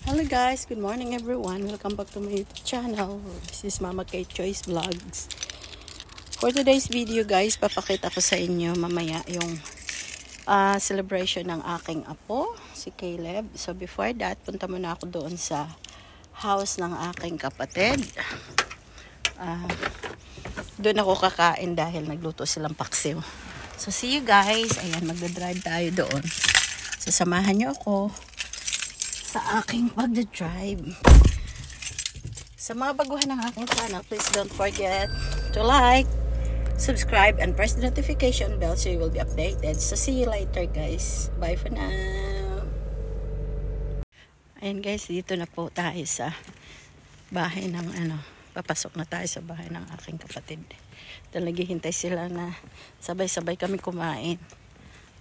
Hello guys, good morning everyone. Welcome back to my YouTube channel. This is Mama Kate Choice Vlogs. For today's video guys, papakita ko sa inyo mamaya yung celebration ng aking apo, si Caleb. So before that, punta muna ako doon sa house ng aking kapatid. Doon ako kakain dahil nagluto silang paksiw. So see you guys. Ayan, magdadrive tayo doon. Sasamahan niyo ako sa aking pagdadrive. Sa mga baguhan ng aking channel, please don't forget to like, subscribe, and press the notification bell so you will be updated. So see you later guys. Bye for now. Ayan guys, dito na po tayo sa bahay ng papasok na tayo sa bahay ng aking kapatid. Dahil naghihintay sila na sabay-sabay kami kumain.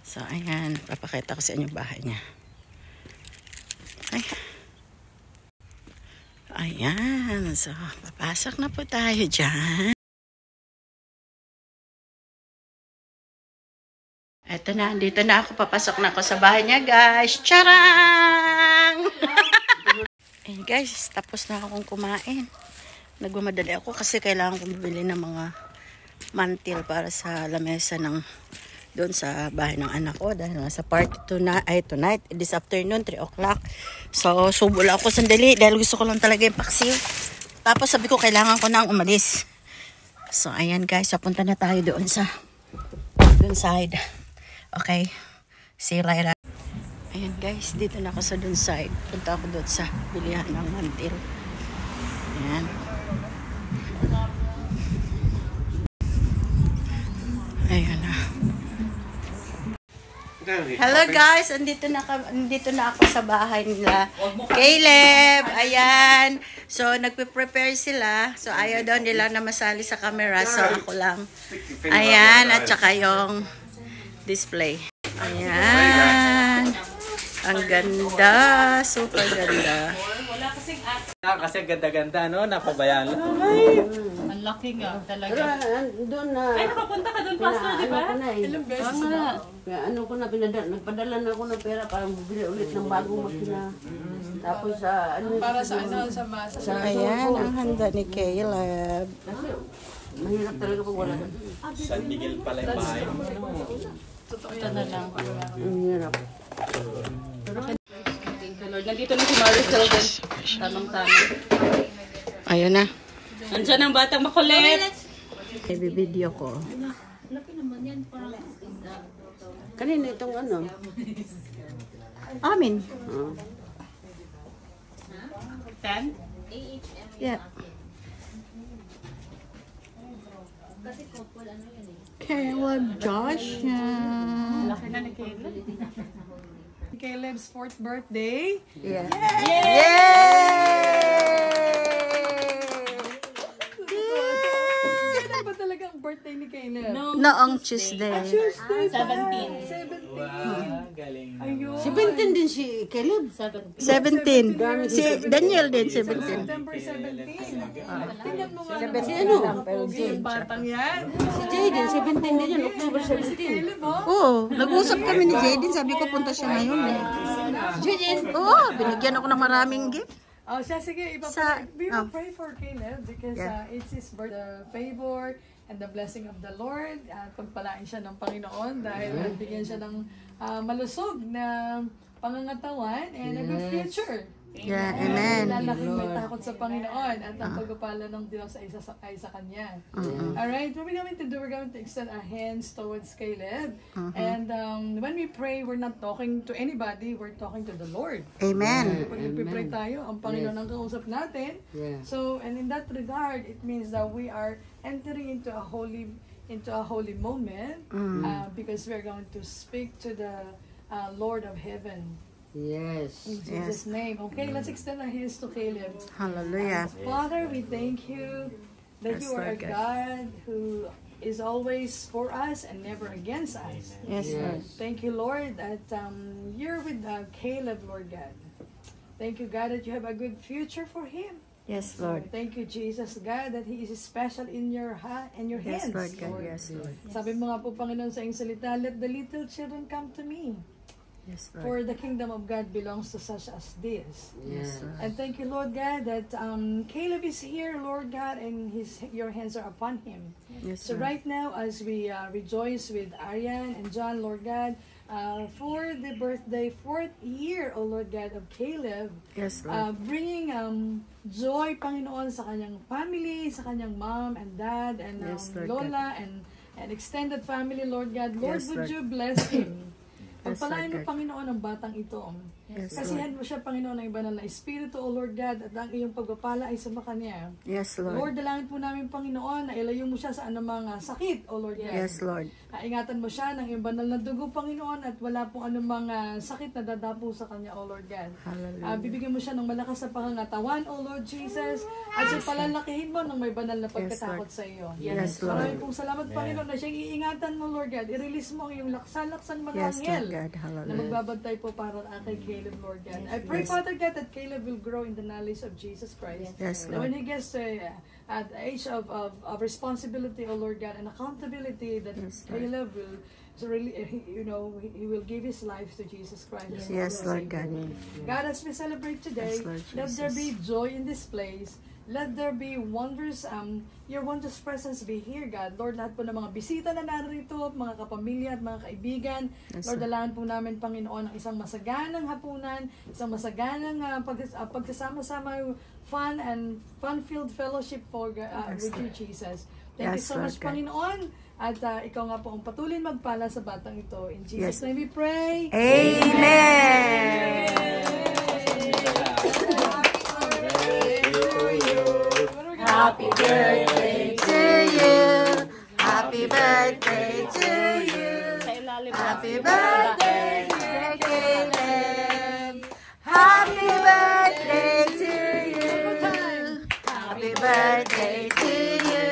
So ayan, papakita ko sa inyo bahay niya. Ayan, so papasok na po tayo dyan. Eto na, dito na ako, papasok na ako sa bahay niya guys. Charang! Ayan guys, tapos na akong kumain. Nagmamadali ako kasi kailangan kong bibili ng mga mantil para sa lamesa ng doon sa bahay ng anak ko dahil nasa party tonight, this afternoon, 3 o'clock. So, subol ako sandali dahil gusto ko lang talaga yung paksiw. Tapos sabi ko, kailangan ko nang umalis. So, ayan guys, papunta na tayo doon sa doon side. Okay, see you later. Ayan guys, dito na ako sa doon side. Punta ako doon sa bilihan ng mantil. Ayan. Ayan na. Hello guys, andito na ako sa bahay nila Caleb. Ayan. So nagpe-prepare sila. So ayaw daw nila na masali sa camera. So ako lang. Ayan, at saka yung display. Ayan. Ang ganda, super ganda. Kasi ganda-ganda, no? Napabayaan lang. Ang laki nga talaga. Doon na. Ay, nakapunta ka doon, Pastor, di ba? Ilang beses na. Ano ko na, nagpadala na ako ng pera para bumili ulit ng bagong makina. Tapos sa para sa masa. Ayan, ang handa ni Caleb. Kasi mahirap talaga pag wala. San Miguel pala yung bahay. Totoo yan na lang. Ang hirap. Nandito na si Maricel din. Tamang-tama. Ayun na. Nandiyan ang batang makulit. I-video ko. Kanina itong ano? Amin. 10? Yeah. Caleb Josh. Laki na ni Caleb. Caleb's 4th birthday. Yeah. Kailan ba talaga ang birthday ni Caleb? Noong Tuesday. Tuesday. 17. 17. Galing. Ayun. 17 din si Caleb. 17. Si Daniel din, 17. September 17. Tingnan mo nga. Si ano? Pogi yung batang yan. Si Jaden, 17 din yan. October 17. Caleb, oh. Oo, nag-usap kami ni Jaden. Sabi ko, punta siya ngayon eh. Jaden? Oo, binigyan ako ng maraming gift. Oh, siya, sige, we will pray for Caleb because it's his birthday, favor and the blessing of the Lord. At pagpalain siya ng Panginoon dahil bigyan siya ng malusog na pangangatawan and a good future. Yeah, amen. Lalaking may takot sa Panginoon at ang pagpapala ng Diyos ay sa Kanya. Alright, what we're going to do, we're going to extend our hands towards Caleb. And when we pray, we're not talking to anybody, we're talking to the Lord. Amen. Pag nagpipray tayo, ang Panginoon ang kausap natin. So, and in that regard, it means that we are entering into a holy moment because we're going to speak to the Lord of Heaven. Yes. In Jesus' name. Okay, let's extend our hands to Caleb. Hallelujah. Father, we thank you that you are a God who is always for us and never against us. Yes, Lord. Thank you, Lord, that you're with Caleb, Lord God. Thank you, God, that you have a good future for him. Yes, Lord. Thank you, Jesus, God, that He is special in your hands. Yes, Lord God. Yes, Lord. Sabi mo nga po, Panginoon, sa iyong salita, let the little children come to me. Yes, Lord. For the kingdom of God belongs to such as this. Yes, Lord. And thank you, Lord God, that Caleb is here, Lord God, and your hands are upon him. Yes, So Lord. right now, as we rejoice with Arian and John, Lord God, for the birthday, 4th year, O Lord God, of Caleb, Yes, Lord. bringing joy, Panginoon, sa kanyang family, sa kanyang mom and dad, and Yes, Lord lola, and extended family, Lord God. Lord, Yes, would Lord. you bless him? Yes, Pagpalain mo, Lord God. Panginoon, ang batang ito. Yes, Kasihan mo siya, Panginoon, ng banal na Espiritu, O Lord God, at ang iyong pagpapala ay sa kanya. Yes, Lord, Lord. dalangin po namin, Panginoon, na ilayo mo siya sa anumang sakit, O Lord God. Yes, Lord. Ingatan mo siya ng iyong banal na dugo, Panginoon, at wala pong anumang sakit na dadapo sa kanya, O Lord God. Hallelujah. Bibigyan mo siya ng malakas na pangangatawan, O Lord Jesus, at siya palalakihin mo ng may banal na pagkatakot sa iyo. Yes, Lord. Maraming pong salamat, Panginoon, na siyang iingatan mo, Lord God. I-release mo ang iyong laksa-laksang mga Yes, anghel Lord God. na Hallelujah. magbabantay po para kay Caleb, Lord God. I pray, Father God, that Caleb will grow in the knowledge of Jesus Christ. Yes, That when Lord. he gets at the age of responsibility, O Lord God, and accountability, that Yes, Lord. Caleb will really, he will give his life to Jesus Christ. Yes, Lord God. God, as we celebrate today, Yes, Lord let there Jesus. be joy in this place. Let there be wonders, your wondrous presence be here, God. Lord, lahat po ng mga bisita na narito, mga kapamilya at mga kaibigan, Yes, Lord, dalahan po namin, Panginoon, ang isang masaganang hapunan, isang masaganang pagsasama-sama, fun-filled fellowship for with you, Jesus. Thank you Yes, so Lord much, God. Panginoon. At ikaw nga po ang patuloy magpala sa batang ito. In Yes. Jesus' name we pray. Amen. Happy birthday to you. Happy birthday to you. Happy birthday, dear Caleb. Happy birthday to you. Happy birthday to you.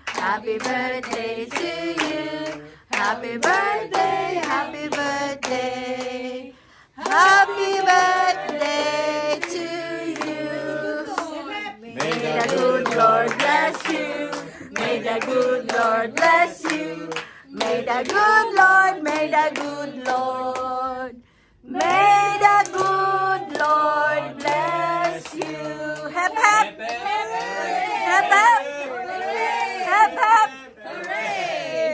Happy birthday to you. Happy birthday, happy birthday. Happy birthday to you. May the good Lord bless you. May the good Lord bless you. May the good Lord, may the good Lord, may the good Lord bless you. Hep hep. Hep hep. Hep hep. Hooray!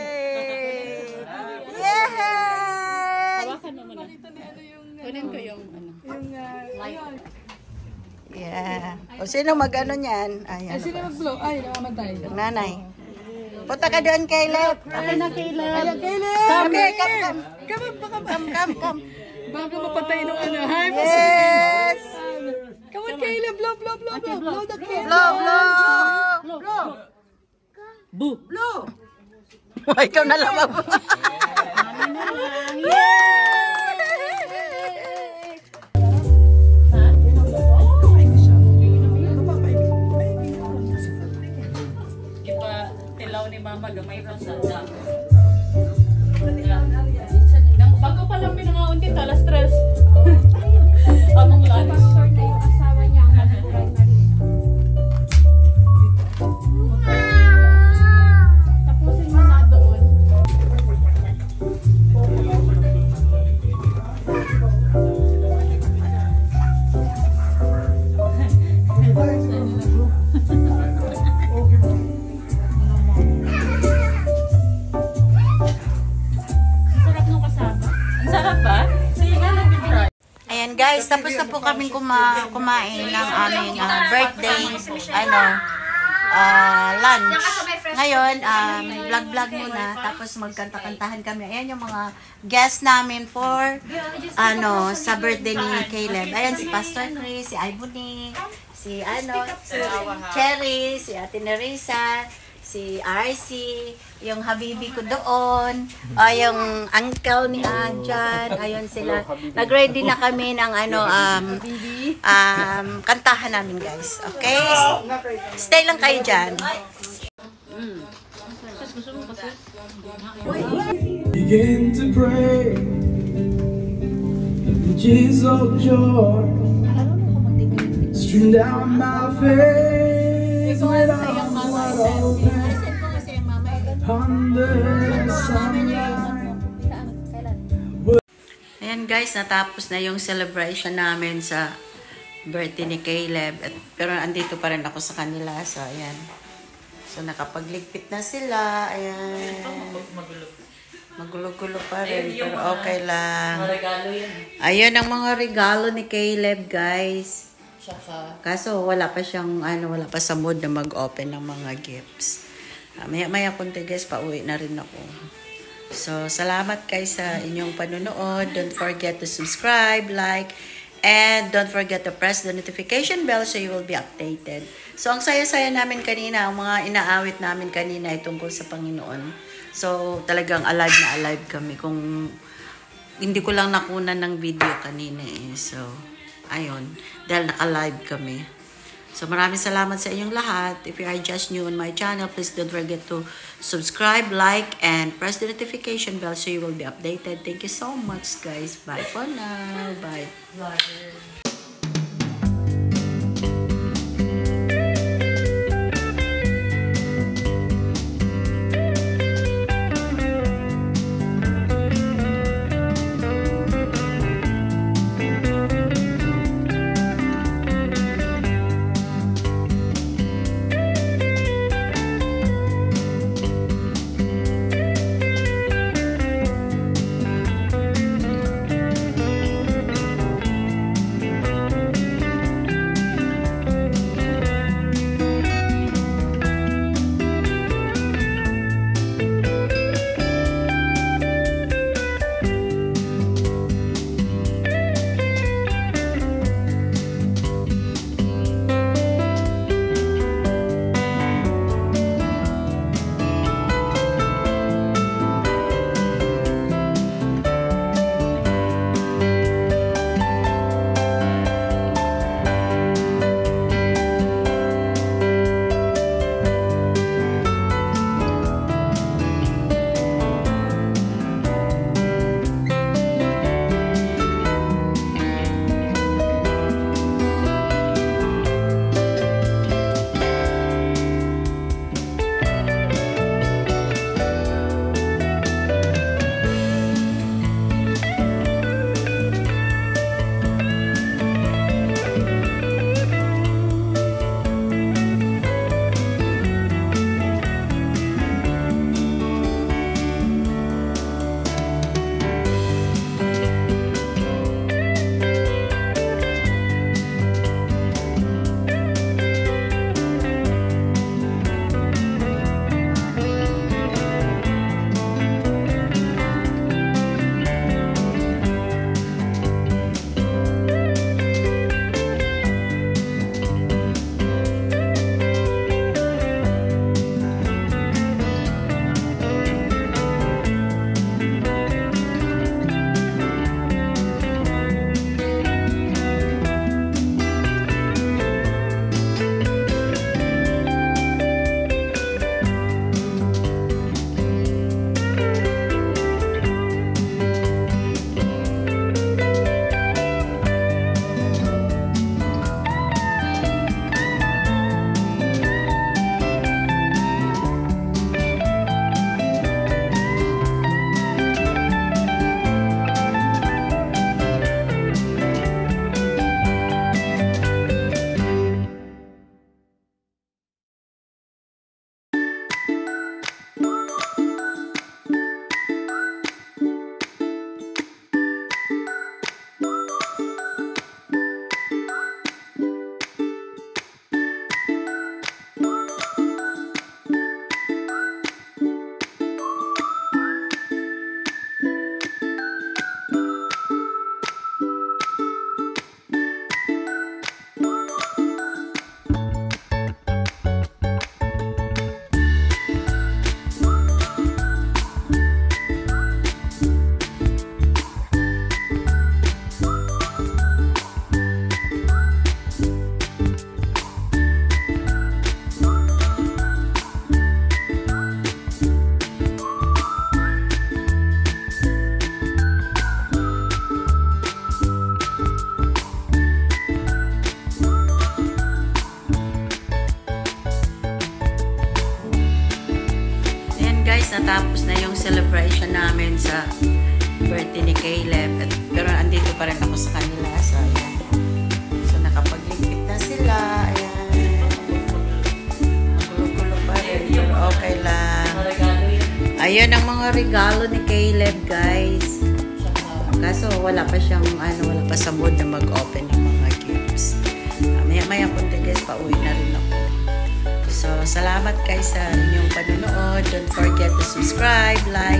Yay! Makita ni ano yung... Kunin ko yung ayun. Yeah. O sino mag-ano niyan? Ay, ano Sino ba? mag-blow? Ay, nakamatay. Nanay. Punta ka doon, Caleb. Akin na Caleb. Ayan, Caleb! Come, come. Come. Baka mapatay nung ano. Hi, Yes! Come on, Caleb. Blow the candle. Blow, blow! Boo. Blow! Ikaw na lang ako. Tilaw ni Mama gamay pa sa dam. Bago pa lang pinangaunti, talas stress. Among lunch. Tapusin mo na doon. Sarap nung kasama. Ang sarap ba? Sige nga, nag-try. Ayan guys, tapos na po kaming kumain ng aming birthday lunch. Ngayon, vlog muna, tapos magkanta-kantahan kami. Ayan yung mga guests namin for sa birthday ni Caleb. Ayan si Pastor Chris, si Ibony, si Cherry, si Ate Nerissa, si RC, yung habibi ko doon, yung uncle ni Adjan, ayun sila. Nag-ready na kami ng kantahan namin guys. Okay? Stay lang kayo dyan. Begin to pray, tears of joy stream down my face without under the sunlight. Ayan guys, natapos na yung celebration namin sa birthday ni Caleb. Pero andito pa rin ako sa kanila. So, ayan. So, nakapagligpit na sila. Ayan. Magulo-gulo pa rin. Pero okay lang. Ayan ang mga regalo ni Caleb, guys. Kaso, wala pa siyang, wala pa sa mood na mag-open ng mga gifts. Maya-maya kunti guys, pauwi na rin ako. So, salamat guys sa inyong panunood. Don't forget to subscribe, like, and don't forget to press the notification bell so you will be updated. So, ang saya-saya namin kanina, ang mga inaawit namin kanina ay tungkol sa Panginoon. So, talagang alive na alive kami. Kung hindi ko lang nakunan ng video kanina eh. So, ayun. Dahil naka-live kami. So, maraming salamat sa inyong lahat. If you are just new on my channel, please don't forget to subscribe, like, and press the notification bell so you will be updated. Thank you so much, guys. Bye for now. Bye. guys, natapos na yung celebration namin sa birthday ni Caleb. Pero andito pa rin ako sa kanila. So, ayan. So, nakapagligpit na sila. Ayan. Magulo-gulo pa rin. Pero okay lang. Ayan ang mga regalo ni Caleb, guys. Kaso, wala pa siyang, wala pa sa mood na mag-open ng mga gifts. Maya-maya punta guys, pauwi na rin ako. So, salamat guys sa inyong panonood. Don't forget to subscribe, like,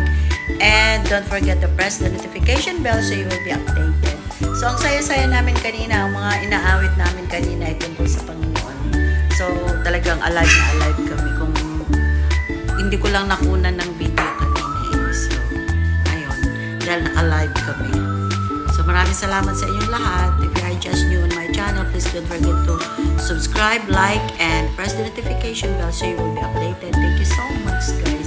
and don't forget to press the notification bell so you will be updated. So, ang saya-saya namin kanina, ang mga inaawit namin kanina ay tungkol sa Panginoon. So, talagang alive na alive kami. Kung hindi ko lang nakunan ng video kanina eh. So, ayun. Dahil naka-live kami. So, maraming salamat sa inyong lahat. If you are just new on my channel, please don't forget to subscribe, like, and press the notification bell so you will be updated. Thank you so much, guys.